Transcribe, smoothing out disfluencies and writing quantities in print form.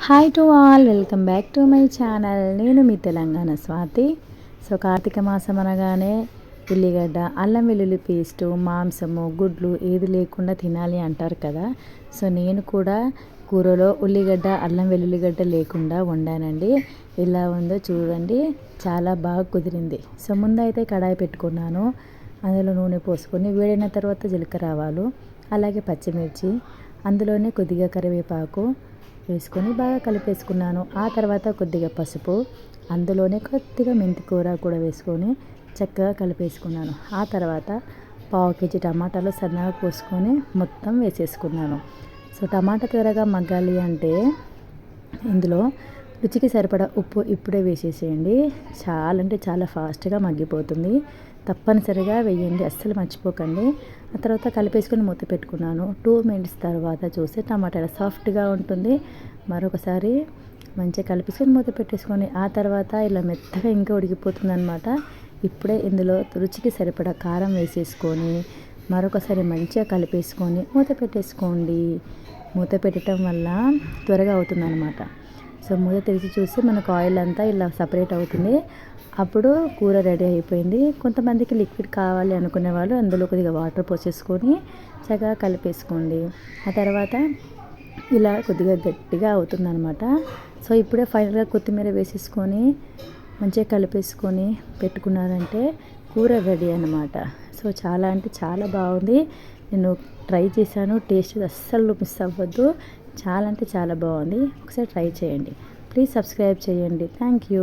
Hi to all, welcome back to my channel. నేను మీ Telangana Swathi. So Karthika మాసం అనగానే ఉల్లిగడ్డ, అల్లం వెల్లుల్లి పేస్టు, మాంసము, గుడ్లు ఏది లేకుండా తినాలి అంటారు కదా. సో నేను కూడా కూరలో ఉల్లిగడ్డ, అల్లం వెల్లుల్లిగడ్డ లేకుండా వండానండి. ఎలా ఉందో చూడండి, చాలా బాగా కుదిరింది. సో ముందైతే కడాయి పెట్టుకున్నాను. అందులో నూనె పోసుకొని వేడైన తర్వాత జీలకర్ర ఆవాలు, అలాగే పచ్చిమిర్చి, అందులోనే కొద్దిగా కరివేపాకు వేసుకొని బాగా కలిపేసుకున్నాను. ఆ తర్వాత కొద్దిగా పసుపు, అందులోనే కొద్దిగా మెంతి కూర కూడా వేసుకొని చక్కగా కలిపేసుకున్నాను. ఆ తర్వాత పావు కేజీ టమాటాలు సన్నగా కోసుకొని మొత్తం వేసేసుకున్నాను. సో టమాటా త్వరగా మగ్గాలి అంటే ఇందులో రుచికి సరిపడా ఉప్పు ఇప్పుడే వేసేసేయండి. చాలా అంటే చాలా ఫాస్ట్గా మగ్గిపోతుంది. తప్పనిసరిగా వేయండి, అస్సలు మర్చిపోకండి. ఆ తర్వాత కలిపేసుకొని మూత పెట్టుకున్నాను. 2 మినిట్స్ తర్వాత చూస్తే టమాటాలు సాఫ్ట్గా ఉంటుంది. మరొకసారి మంచిగా కలిపేసుకొని మూత పెట్టేసుకొని ఆ తర్వాత ఇలా మెత్తగా ఇంకా ఉడికిపోతుంది అనమాట. ఇప్పుడే ఇందులో రుచికి సరిపడా కారం వేసేసుకొని మరొకసారి మంచిగా కలిపేసుకొని మూత పెట్టేసుకోండి. మూత పెట్టడం వల్ల త్వరగా అవుతుంది అనమాట. సో మూత తెరిచి చూస్తే మనకు ఆయిల్ అంతా ఇలా సపరేట్ అవుతుంది. అప్పుడు కూర రెడీ అయిపోయింది. కొంతమందికి లిక్విడ్ కావాలి అనుకునే వాళ్ళు అందులో కొద్దిగా వాటర్ పోసేసుకొని చక్కగా కలిపేసుకోండి. ఆ తర్వాత ఇలా కొద్దిగా గట్టిగా అవుతుందన్నమాట. సో ఇప్పుడే ఫైనల్గా కొత్తిమీర వేసేసుకొని మంచిగా కలిపేసుకొని పెట్టుకున్నారంటే కూర రెడీ అన్నమాట. సో చాలా అంటే చాలా బాగుంది. నేను ట్రై చేశాను, టేస్ట్ అస్సలు మిస్ అవ్వద్దు. చాలా అంటే చాలా బాగుంది. ఒకసారి ట్రై చేయండి. ప్లీజ్ సబ్స్క్రైబ్ చేయండి. Thank you.